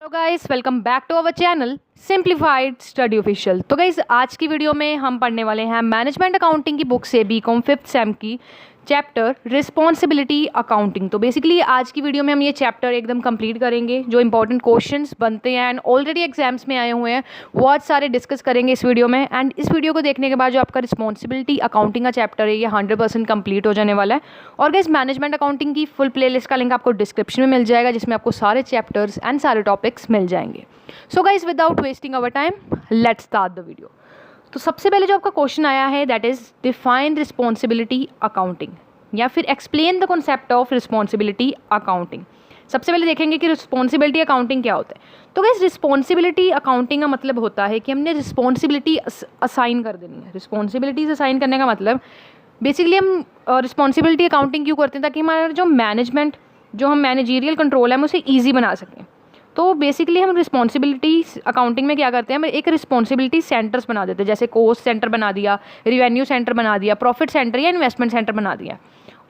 Hello guys, welcome back to our channel simplified study official. तो guys, आज की video में हम पढ़ने वाले हैं मैनेजमेंट अकाउंटिंग की बुक से बीकॉम 5th सेम की चैप्टर रिस्पॉन्सिबिलिटी अकाउंटिंग। तो बेसिकली आज की वीडियो में हम ये चैप्टर एकदम कंप्लीट करेंगे। जो इंपॉर्टेंट क्वेश्चंस बनते हैं एंड ऑलरेडी एग्जाम्स में आए हुए हैं बहुत सारे डिस्कस करेंगे इस वीडियो में। एंड इस वीडियो को देखने के बाद जो आपका रिस्पॉन्सिबिलिटी अकाउंटिंग का चैप्टर है ये 100% कंप्लीट हो जाने वाला है। और गाइस, मैनेजमेंट अकाउंटिंग की फुल प्लेलिस्ट का लिंक आपको डिस्क्रिप्शन में मिल जाएगा, जिसमें आपको सारे चैप्टर्स एंड सारे टॉपिक्स मिल जाएंगे। So guys, without wasting our time let's start the video. तो सबसे पहले जो आपका क्वेश्चन आया है that is define responsibility accounting या फिर explain the concept of responsibility accounting. सबसे पहले देखेंगे कि रिस्पॉन्सिबिलिटी अकाउंटिंग क्या होता है। तो गाइस, रिस्पॉन्सिबिलिटी अकाउंटिंग का मतलब होता है कि हमने रिस्पॉन्सिबिलिटी असाइन कर देनी है। रिस्पॉन्सिबिलिटीज असाइन करने का मतलब बेसिकली हम रिस्पॉन्सिबिलिटी अकाउंटिंग क्यों करते हैं, ताकि हमारा जो मैनेजमेंट जो हम मैनेजरियल कंट्रोल है हम उसे ईजी बना सकें। तो बेसिकली हम रिस्पॉन्सिबिलिटी अकाउंटिंग में क्या करते हैं, हम एक रिस्पॉन्सिबिलिटी सेंटर्स बना देते हैं। जैसे कॉस्ट सेंटर बना दिया, रिवेन्यू सेंटर बना दिया, प्रॉफिट सेंटर या इन्वेस्टमेंट सेंटर बना दिया।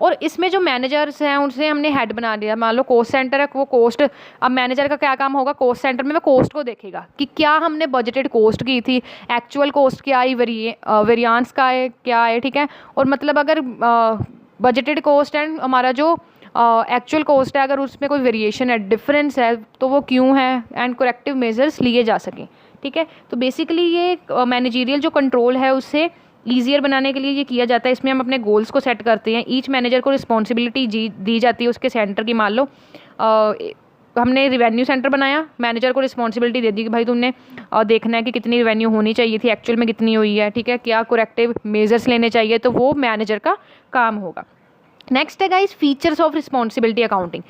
और इसमें जो मैनेजर्स हैं उनसे हमने हेड बना दिया। मान लो कॉस्ट सेंटर है, वो कॉस्ट, अब मैनेजर का क्या काम होगा, कॉस्ट सेंटर में वो कॉस्ट को देखेगा कि क्या हमने बजटेड कॉस्ट की थी, एक्चुअल कॉस्ट क्या आई, वेरियांस का है क्या है, ठीक है। और मतलब अगर बजटेड कॉस्ट एंड हमारा जो एक्चुअल कॉस्ट है, अगर उसमें कोई वेरिएशन है, डिफरेंस है, तो वो क्यों है एंड करेक्टिव मेजर्स लिए जा सकें, ठीक है। तो बेसिकली ये मैनेजरियल जो कंट्रोल है उससे ईजियर बनाने के लिए ये किया जाता है। इसमें हम अपने गोल्स को सेट करते हैं। ईच मैनेजर को रिस्पॉन्सिबिलिटी दी जाती है उसके सेंटर की। मान लो हमने रिवेन्यू सेंटर बनाया, मैनेजर को रिस्पॉन्सिबिलिटी दे दी कि भाई तुमने देखना है कि कितनी रिवेन्यू होनी चाहिए थी, एक्चुअल में कितनी हुई है, ठीक है, क्या करेक्टिव मेजर्स लेने चाहिए, तो वो मैनेजर का काम होगा। नेक्स्ट है guys, features of responsibility accounting.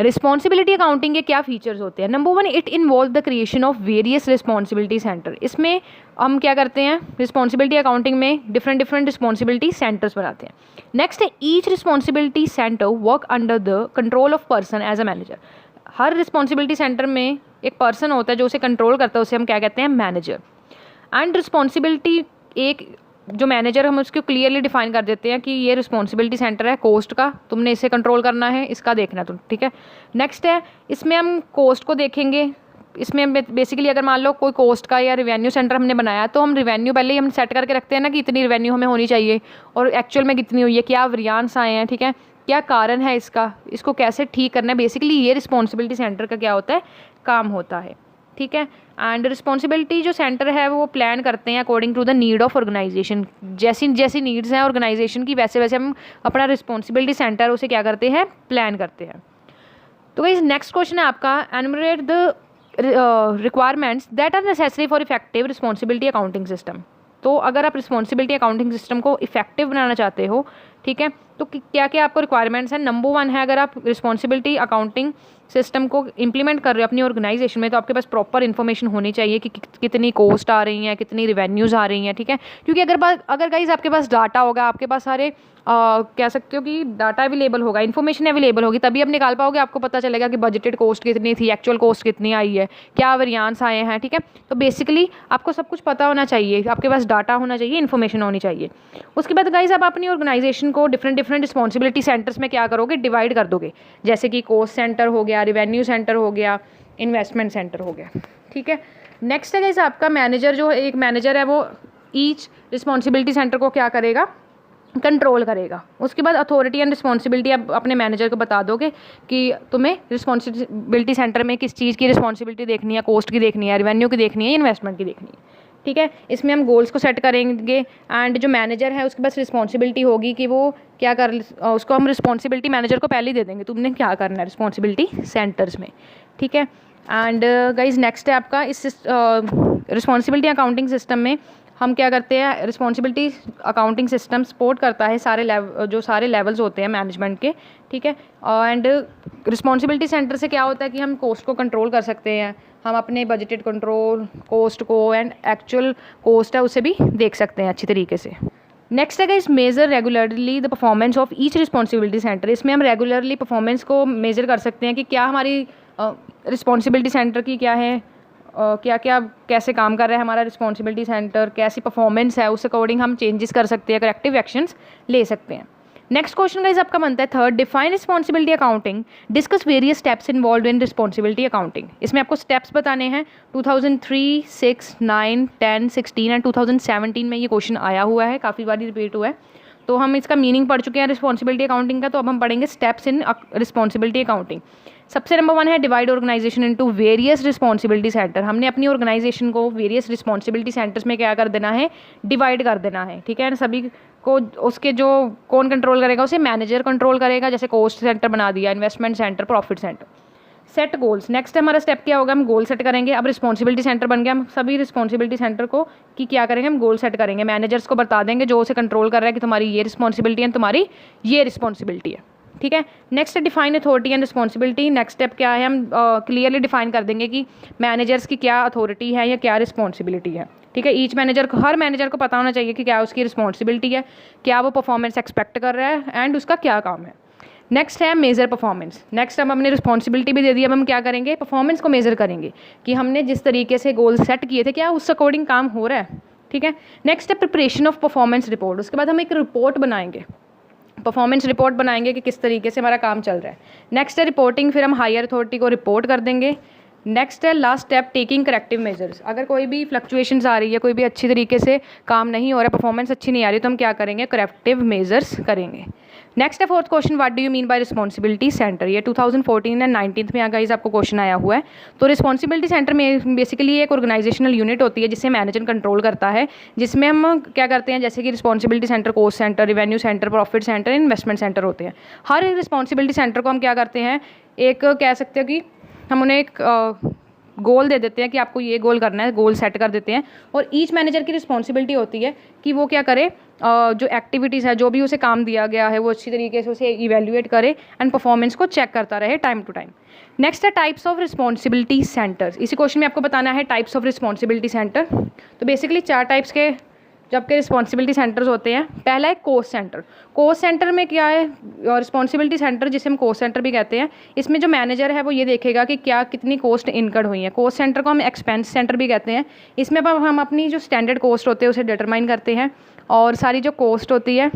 Responsibility accounting के क्या फीचर्स होते हैं। Number 1, it involve the creation of various responsibility center. इसमें हम क्या करते हैं, रिस्पॉन्सिबिलिटी अकाउंटिंग में डिफरेंट रिस्पॉन्सिबिलिटी सेंटर्स बनाते हैं। नेक्स्ट है, each responsibility center work under the control of person as a manager. हर रिस्पॉन्सिबिलिटी सेंटर में एक पर्सन होता है जो उसे कंट्रोल करता है, उसे हम क्या कहते हैं, मैनेजर। एंड रिस्पॉन्सिबिलिटी एक जो मैनेजर, हम उसको क्लियरली डिफाइन कर देते हैं कि ये रिस्पॉन्सिबिलिटी सेंटर है कॉस्ट का, तुमने इसे कंट्रोल करना है, इसका देखना तुम, ठीक है। नेक्स्ट है, इसमें हम कॉस्ट को देखेंगे। इसमें बेसिकली अगर मान लो कोई कॉस्ट का या रिवेन्यू सेंटर हमने बनाया, तो हम रिवेन्यू पहले ही हम सेट करके रखते हैं ना कि इतनी रिवेन्यू हमें होनी चाहिए और एक्चुअल में कितनी हुई है, क्या वेरिएंस आए हैं, ठीक है, क्या कारण है इसका, इसको कैसे ठीक करना है। बेसिकली ये रिस्पॉन्सिबिलिटी सेंटर का क्या होता है, काम होता है, ठीक है। एंड रिस्पॉन्सिबिलिटी जो सेंटर है वो प्लान करते हैं according to the need of organization. जैसी जैसी नीड्स हैं ऑर्गेनाइजेशन की, वैसे वैसे हम अपना रिस्पॉन्सिबिलिटी सेंटर उसे क्या करते हैं, प्लान करते हैं। तो गाइस, नेक्स्ट क्वेश्चन है आपका, enumerate the requirements that are necessary for effective responsibility accounting system. तो अगर आप रिस्पॉन्सिबिलिटी अकाउंटिंग सिस्टम को इफेक्टिव बनाना चाहते हो, ठीक है, तो क्या क्या आपको रिक्वायरमेंट्स हैं। नंबर 1 है, अगर आप रिस्पॉन्सिबिलिटी अकाउंटिंग सिस्टम को इंप्लीमेंट कर रहे हो अपनी ऑर्गेनाइजेशन में, तो आपके पास प्रॉपर इन्फॉर्मेशन होनी चाहिए कि कितनी कॉस्ट आ रही हैं, कितनी रिवेन्यूज़ आ रही हैं, ठीक है। क्योंकि अगर गाइज आपके पास डाटा होगा, आपके पास सारे कह सकते हो कि डाटा अवेलेबल होगा, इन्फॉर्मेशन अवेलेबल होगी, तभी आप निकाल पाओगे। आपको पता चलेगा कि बजटेड कॉस्ट कितनी थी, एक्चुअल कॉस्ट कितनी आई है, क्या वेरिएंस आए हैं, ठीक है। तो बेसिकली आपको सब कुछ पता होना चाहिए, आपके पास डाटा होना चाहिए, इन्फॉर्मेशन होनी चाहिए। उसके बाद गाइज आप अपनी ऑर्गेनाइजेशन को डिफरेंट रिस्पॉन्सिबिलिटी सेंटर्स में क्या करोगे, डिवाइड कर दोगे। जैसे कि कॉस्ट सेंटर हो गया, रिवेन्यू सेंटर हो गया, इन्वेस्टमेंट सेंटर हो गया, ठीक है। नेक्स्ट है गाइज आपका मैनेजर, जो एक मैनेजर है वो ईच रिस्पॉन्सिबिलिटी सेंटर को क्या करेगा, कंट्रोल करेगा। उसके बाद अथॉरिटी एंड रिस्पॉन्सिबिलिटी आप अपने मैनेजर को बता दोगे कि तुम्हें रिस्पॉन्सिबिलिटी सेंटर में किस चीज़ की रिस्पॉन्सिबिलिटी देखनी है, कॉस्ट की देखनी है, रिवेन्यू की देखनी है, इन्वेस्टमेंट की देखनी है, ठीक है। इसमें हम गोल्स को सेट करेंगे एंड जो मैनेजर है उसके पास रिस्पॉन्सिबिलिटी होगी कि वो क्या उसको हम रिस्पॉन्सिबिलिटी मैनेजर को पहले ही दे देंगे, तुमने क्या करना है रिस्पॉन्सिबिलिटी सेंटर्स में, ठीक है। एंड गाइज नेक्स्ट है आपका, इस रिस्पॉन्सिबिलिटी अकाउंटिंग सिस्टम में हम क्या करते हैं, रिस्पॉन्सिबिलिटी अकाउंटिंग सिस्टम सपोर्ट करता है जो सारे लेवल्स होते हैं मैनेजमेंट के, ठीक है। एंड रिस्पॉन्सिबिलिटी सेंटर से क्या होता है कि हम कॉस्ट को कंट्रोल कर सकते हैं, हम अपने बजटेड कंट्रोल कॉस्ट को एंड एक्चुअल कॉस्ट है उसे भी देख सकते हैं अच्छी तरीके से। नेक्स्ट है guys, measure regularly the performance of each responsibility center. इसमें हम रेगुलरली परफॉर्मेंस को मेजर कर सकते हैं कि क्या हमारी रिस्पॉन्सिबिलिटी सेंटर की क्या है, क्या क्या कैसे काम कर रहा है हमारा रिस्पॉन्सिबिलिटी सेंटर, कैसी परफॉर्मेंस है, उस अकॉर्डिंग हम चेंजेस कर सकते हैं, करेक्टिव एक्शंस ले सकते हैं। नेक्स्ट क्वेश्चन गाइस आपका बनता है third, define responsibility accounting, discuss various steps involve in responsibility accounting. इसमें आपको स्टेप्स बताने हैं। 2003, 6, 9, 10, 16 एंड 2017 में ये क्वेश्चन आया हुआ है, काफ़ी बार रिपीट हुआ है। तो हम इसका मीनिंग पढ़ चुके हैं रिस्पॉन्सिबिलिटी अकाउंटिंग का, तो अब हम पढ़ेंगे स्टेप्स इन रिस्पॉन्सिबिलिटी अकाउंटिंग। सबसे नंबर 1 है divide organization into various responsibility center. हमने अपनी ऑर्गेनाइजेशन को वेरियस रिस्पॉन्सिबिलिटी सेंटर्स में क्या कर देना है, डिवाइड कर देना है, ठीक है। सभी को उसके जो कौन कंट्रोल करेगा, उसे मैनेजर कंट्रोल करेगा। जैसे कॉस्ट सेंटर बना दिया, investment centre, profit centre. Set goals, next हमारा स्टेप क्या होगा, हम गोल सेट करेंगे। अब रिस्पॉन्सिबिलिटी सेंटर बन गया, हम सभी रिस्पॉन्सिबिलिटी सेंटर को कि क्या करेंगे, हम गोल सेट करेंगे। मैनेजर्स को बता देंगे जो उसे कंट्रोल कर रहा है कि तुम्हारी ये रिस्पॉन्सिबिलिटी है, तुम्हारी ये रिस्पॉन्सिबिलिटी है, ठीक है। Next define authority and responsibility. Next step क्या है, हम क्लियरली डिफाइन कर देंगे कि मैनेजर्स की क्या अथॉरिटी है या क्या रिस्पॉन्सिबिलिटी है, ठीक है। ईच मैनेजर को, हर मैनेजर को पता होना चाहिए कि क्या उसकी रिस्पॉन्सिबिलिटी है, क्या वो परफॉर्मेंस एक्सपेक्ट कर रहा है एंड उसका क्या काम है। नेक्स्ट है मेजर परफॉर्मेंस। नेक्स्ट हम अपनी रिस्पॉन्सिबिलिटी भी दे दी, अब हम क्या करेंगे, परफॉर्मेंस को मेजर करेंगे कि हमने जिस तरीके से गोल सेट किए थे क्या उस अकॉर्डिंग काम हो रहा है, ठीक है। नेक्स्ट है प्रिपरेशन ऑफ परफॉर्मेंस रिपोर्ट। उसके बाद हम एक रिपोर्ट बनाएंगे, परफॉर्मेंस रिपोर्ट बनाएंगे कि किस तरीके से हमारा काम चल रहा है। नेक्स्ट है रिपोर्टिंग, फिर हम हायर अथॉरिटी को रिपोर्ट कर देंगे। नेक्स्ट है last step taking corrective measures. अगर कोई भी फ्लक्चुएशंस आ रही है, कोई भी अच्छी तरीके से काम नहीं हो रहा है, परफॉर्मेंस अच्छी नहीं आ रही, तो हम क्या करेंगे, करेक्टिव मेजर्स करेंगे। नेक्स्ट है fourth question, what do you mean by responsibility centre. ये 2014 एंड 19 में गाइस आपको क्वेश्चन आया हुआ है। तो रिस्पॉन्सिबिलिटी सेंटर में बेसिकली एक ऑर्गेनाइजेशनल यूनिट होती है जिसे मैनेजर कंट्रोल करता है, जिसमें हम क्या करते हैं, जैसे कि responsibility centre, cost centre, revenue centre, profit centre, investment centre होते हैं। हर रिस्पॉन्सिबिलिटी सेंटर को हम क्या करते हैं, एक कह सकते हो कि हम उन्हें एक गोल दे देते हैं कि आपको ये गोल करना है, गोल सेट कर देते हैं। और ईच मैनेजर की रिस्पॉन्सिबिलिटी होती है कि वो क्या करे, जो एक्टिविटीज़ है, जो भी उसे काम दिया गया है, वो अच्छी तरीके से उसे इवेल्युएट करे एंड परफॉर्मेंस को चेक करता रहे टाइम टू टाइम। नेक्स्ट है टाइप्स ऑफ रिस्पॉन्सिबिलिटी सेंटर्स। इसी क्वेश्चन में आपको बताना है टाइप्स ऑफ रिस्पॉन्सिबिलिटी सेंटर। तो बेसिकली 4 टाइप्स के जबकि रिस्पॉन्सिबिलिटी सेंटर्स होते हैं। पहला है कॉस्ट सेंटर। कॉस्ट सेंटर में क्या है, रिस्पॉन्सिबिलिटी सेंटर जिसे हम कॉस्ट सेंटर भी कहते हैं, इसमें जो मैनेजर है वो ये देखेगा कि क्या कितनी कॉस्ट इनकर्ड हुई है। कॉस्ट सेंटर को हम एक्सपेंस सेंटर भी कहते हैं। इसमें अब हम अपनी जो स्टैंडर्ड कॉस्ट होते हैं उसे डिटरमाइन करते हैं, और सारी जो कॉस्ट होती है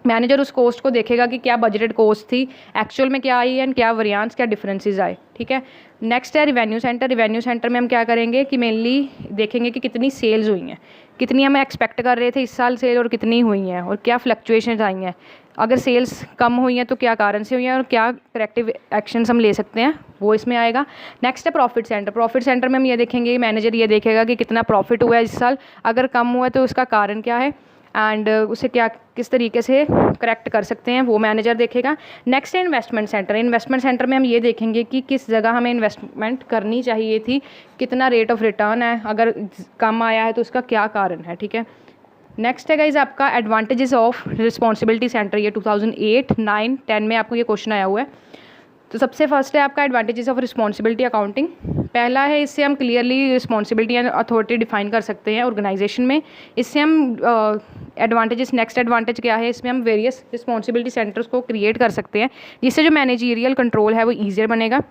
मैनेजर उस कॉस्ट को देखेगा कि क्या बजटेड कॉस्ट थी, एक्चुअल में क्या आई एंड क्या वेरिएंस, क्या डिफरेंसेस आए, ठीक है। नेक्स्ट है रिवेन्यू सेंटर। रिवेन्यू सेंटर में हम क्या करेंगे कि मेनली देखेंगे कि कितनी सेल्स हुई हैं, कितनी हम एक्सपेक्ट कर रहे थे इस साल सेल और कितनी हुई हैं, और क्या फ्लक्चुएशंस आई हैं। अगर सेल्स कम हुई हैं तो क्या कारण से हुई हैं और क्या करेक्टिव एक्शंस हम ले सकते हैं, वो इसमें आएगा। नेक्स्ट है प्रॉफिट सेंटर। प्रॉफिट सेंटर में हम ये देखेंगे, मैनेजर ये देखेगा कि कितना प्रॉफिट हुआ है इस साल, अगर कम हुआ है तो उसका कारण क्या है एंड उसे क्या किस तरीके से करेक्ट कर सकते हैं, वो मैनेजर देखेगा। नेक्स्ट है इन्वेस्टमेंट सेंटर। इन्वेस्टमेंट सेंटर में हम ये देखेंगे कि किस जगह हमें इन्वेस्टमेंट करनी चाहिए थी, कितना रेट ऑफ रिटर्न है, अगर कम आया है तो उसका क्या कारण है, ठीक है। नेक्स्ट है गाइज आपका एडवांटेजेस ऑफ रिस्पॉन्सिबिलिटी सेंटर। ये 2008, 9, 10 में आपको ये क्वेश्चन आया हुआ है। तो सबसे फर्स्ट है आपका एडवांटेजेस ऑफ रिस्पॉन्सिबिलिटी अकाउंटिंग। पहला है, इससे हम clearly responsibility and authority define कर सकते हैं ऑर्गेनाइजेशन में। इससे हम एडवांटेजेस, नेक्स्ट एडवांटेज क्या है, इसमें हम वेरियस रिस्पॉन्सिबिलिटी सेंटर्स को क्रिएट कर सकते हैं, जिससे जो मैनेजरियल कंट्रोल है वो ईजियर बनेगा।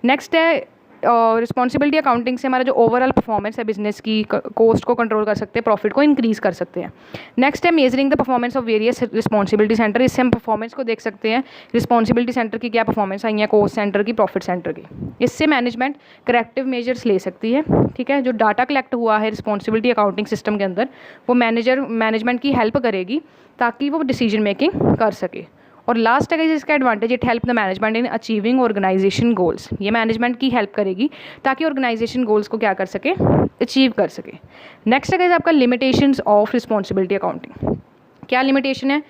नेक्स्ट है रिस्पॉन्सिबिलिटी अकाउंटिंग से हमारा जो ओवरऑल परफॉर्मेंस है बिजनेस की, कॉस्ट को कंट्रोल कर सकते हैं, प्रॉफिट को इंक्रीज कर सकते हैं। नेक्स्ट है measuring the performance of various responsibility centre. इससे हम परफॉर्मेंस को देख सकते हैं, रिस्पॉन्सिबिलिटी सेंटर की क्या परफॉर्मेंस आई है, कॉस्ट सेंटर की, प्रॉफिट सेंटर की। इससे मैनेजमेंट करेक्टिव मेजर्स ले सकती है, ठीक है। जो डाटा कलेक्ट हुआ है रिस्पॉन्सिबिलिटी अकाउंटिंग सिस्टम के अंदर, वो मैनेजमेंट की हेल्प करेगी ताकि वो डिसीजन मेकिंग कर सके। और लास्ट है इसका advantage, it help the management in achieving organization goals. ये मैनेजमेंट की हेल्प करेगी ताकि ऑर्गेनाइजेशन गोल्स को क्या कर सके, अचीव कर सके। नेक्स्ट है आपका लिमिटेशंस ऑफ रिस्पॉन्सिबिलिटी अकाउंटिंग। क्या लिमिटेशन है,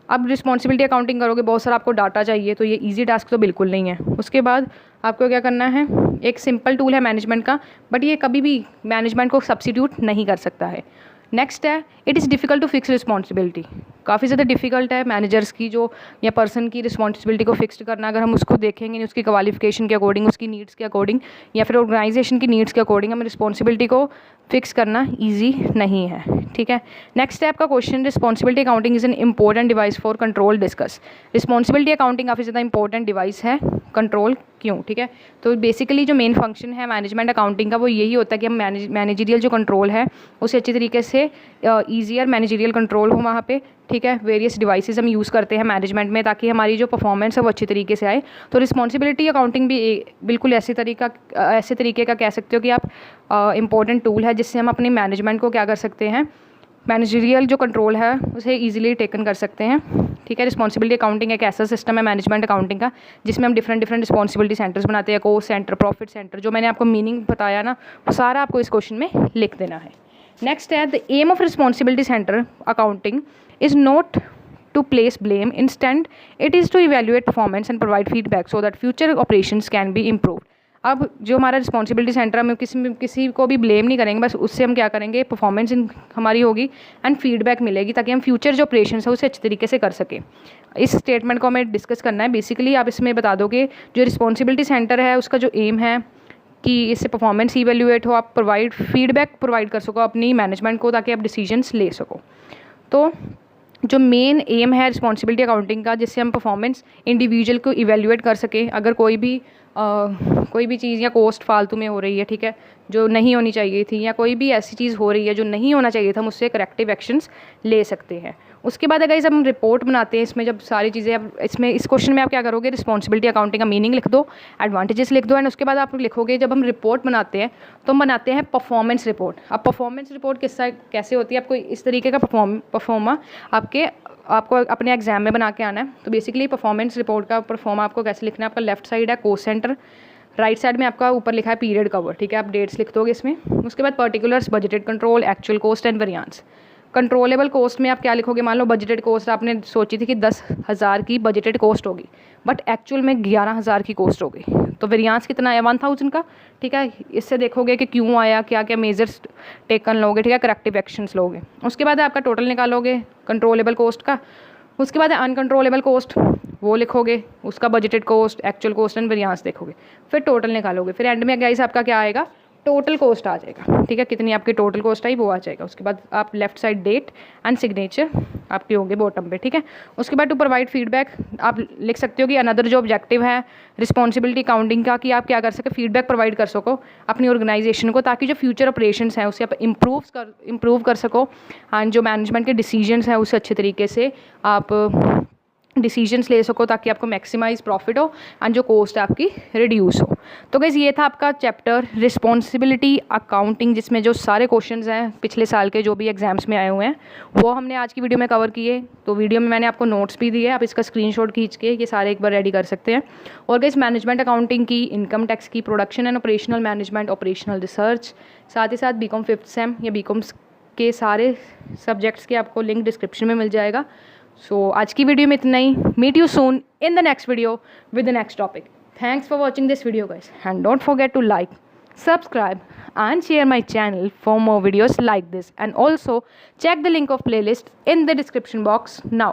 अब रिस्पॉन्सिबिलिटी अकाउंटिंग करोगे, बहुत सारा आपको डाटा चाहिए, तो ये ईजी टास्क तो बिल्कुल नहीं है। उसके बाद आपको क्या करना है, एक सिंपल टूल है मैनेजमेंट का, बट ये कभी भी मैनेजमेंट को सब्सिट्यूट नहीं कर सकता है। नेक्स्ट है it is difficult to fix responsibility. काफ़ी ज़्यादा डिफ़िकल्ट है मैनेजर्स की जो या पर्सन की रिस्पॉन्सिबिलिटी को फिक्स करना। अगर हम उसको देखेंगे नहीं उसकी क्वालिफिकेशन के अकॉर्डिंग, उसकी नीड्स के अकॉर्डिंग या फिर ऑर्गेनाइजेशन की नीड्स के अकॉर्डिंग, हम रिस्पॉन्सिबिलिटी को फिक्स करना ईजी नहीं है, ठीक है। नेक्स्ट है आपका question, responsibility accounting is an important device for control discuss. Responsibility accounting काफ़ी ज़्यादा इंपॉर्टेंट डिवाइस है, कंट्रोल क्यों, ठीक है। तो बेसिकली जो मेन फंक्शन है मैनेजमेंट अकाउंटिंग का वो यही होता है कि हम मैनेजरियल जो कंट्रोल है उसे अच्छी तरीके से ईजियर मैनेजरियल कंट्रोल हो वहाँ पे, ठीक है, वेरियस डिवाइसेस हम यूज़ करते हैं मैनेजमेंट में ताकि हमारी जो परफॉर्मेंस है वो अच्छी तरीके से आए। तो रिस्पॉन्सिबिलिटी अकाउंटिंग भी बिल्कुल ऐसे तरीके का कह सकते हो कि आप इम्पोर्टेंट टूल है जिससे हम अपनी मैनेजमेंट को क्या कर सकते हैं, मैनेजरियल जो कंट्रोल है उसे ईजिली टेकन कर सकते हैं। ठीक है, रिस्पॉन्सिबिलिटी अकाउंटिंग एक ऐसा सिस्टम है मैनेजमेंट अकाउंटिंग का जिसमें हम डिफरेंट रिस्पॉन्सिबिलिटी सेंटर्स बनाते हैं, कॉस्ट सेंटर, प्रॉफिट सेंटर, जो मैंने आपको मीनिंग बताया ना वो सारा आपको इस क्वेश्चन में लिख देना है। नेक्स्ट है the aim of responsibility center accounting is not to place blame. Instead, it is to evaluate performance and provide feedback so that future operations can be improved. अब जो हमारा रिस्पॉन्सिबिलिटी सेंटर है, हम किसी को भी ब्लेम नहीं करेंगे, बस उससे हम क्या करेंगे, परफॉर्मेंस हमारी होगी एंड फीडबैक मिलेगी ताकि हम फ्यूचर जो ऑपरेशन है उसे अच्छे तरीके से कर सकें। इस स्टेटमेंट को हमें डिस्कस करना है। बेसिकली आप इसमें बता दोगे जो रिस्पॉन्सिबिलिटी सेंटर है उसका जो एम है कि इससे परफॉर्मेंस इवेल्यूएट हो, आप फीडबैक प्रोवाइड कर सको अपनी मैनेजमेंट को ताकि आप डिसीजंस ले सको। तो जो मेन एम है रिस्पॉन्सिबिलिटी अकाउंटिंग का, जिससे हम परफॉर्मेंस इंडिविजुअल को इवेल्यूएट कर सकें। अगर कोई भी चीज़ या कॉस्ट फालतू में हो रही है, ठीक है, जो नहीं होनी चाहिए थी, या कोई भी ऐसी चीज़ हो रही है जो नहीं होना चाहिए था, हम उससे करेक्टिव एक्शंस ले सकते हैं। उसके बाद अगर हम रिपोर्ट बनाते हैं, इसमें जब सारी चीज़ें अब इसमें इस क्वेश्चन में आप क्या करोगे, रिस्पॉन्सिबिलिटी अकाउंटिंग का मीनिंग लिख दो, एडवांटेजेस लिख दो, एंड उसके बाद आप लिखोगे जब हम रिपोर्ट बनाते हैं तो हम बनाते हैं परफॉर्मेंस रिपोर्ट। अब परफॉर्मेंस रिपोर्ट कैसे होती है, आपको इस तरीके का परफॉर्मा आपको अपने एग्जाम में बना के आना है। तो बेसिकली परफॉर्मेंस रिपोर्ट का परफॉर्मा आपको कैसे लिखना है, आपका लेफ्ट साइड है कॉस्ट सेंटर, राइट साइड में आपका ऊपर लिखा है पीरियड कवर, ठीक है, आप डेट्स लिख दोगे इसमें। उसके बाद particulars, budgeted control, actual cost and variance. Controllable cost में आप क्या लिखोगे, मान लो बजटेड कॉस्ट आपने सोची थी कि 10,000 की बजटेड कॉस्ट होगी, बट एक्चुअल में 11,000 की कॉस्ट हो गई, तो वेरिएंस कितना है, 1,000 का। ठीक है, इससे देखोगे कि क्यों आया, क्या क्या मेजर्स टेकन लोगे, ठीक है, करेक्टिव एक्शंस लोगे। उसके बाद आपका टोटल निकालोगे कंट्रोलेबल कॉस्ट का। उसके बाद अनकंट्रोलेबल कॉस्ट वो लिखोगे, उसका budgeted cost, actual cost and variance देखोगे, फिर टोटल निकालोगे, फिर एंड में गाइस आपका क्या आएगा, टोटल कॉस्ट आ जाएगा। ठीक है, कितनी आपकी टोटल कॉस्ट आई वो आ जाएगा। उसके बाद आप left side date and signature आपके होंगे बॉटम पे। ठीक है, उसके बाद टू प्रोवाइड फीडबैक आप लिख सकते हो कि अनदर जो ऑब्जेक्टिव है रिस्पॉन्सिबिलिटी अकाउंटिंग का, कि आप क्या कर सके, फीडबैक प्रोवाइड कर सको अपनी ऑर्गेनाइजेशन को, ताकि जो फ्यूचर ऑपरेशंस हैं उसे आप इम्प्रूव कर सको, एंड जो मैनेजमेंट के डिसीजंस हैं उसे अच्छे तरीके से आप डिसीजंस ले सको ताकि आपको मैक्सिमाइज प्रॉफिट हो एंड जो कॉस्ट है आपकी रिड्यूस हो। तो गाइस ये था आपका चैप्टर रिस्पॉन्सिबिलिटी अकाउंटिंग, जिसमें जो सारे क्वेश्चंस हैं पिछले साल के जो भी एग्जाम्स में आए हुए हैं वो हमने आज की वीडियो में कवर किए। तो वीडियो में मैंने आपको नोट्स भी दिए, आप इसका स्क्रीनशॉट खींच के ये सारे एक बार रेडी कर सकते हैं। और गाइस मैनेजमेंट अकाउंटिंग की, इनकम टैक्स की, production and operational management, operational research, साथ ही साथ बीकॉम 5th सेम या बीकॉम के सारे सब्जेक्ट्स के आपको लिंक डिस्क्रिप्शन में मिल जाएगा। सो आज की वीडियो में इतना ही। Meet you soon in the next video with the next topic. Thanks for watching this video guys, and don't forget to like, subscribe and share my channel for more videos like this, and also check the link of playlist in the description box now.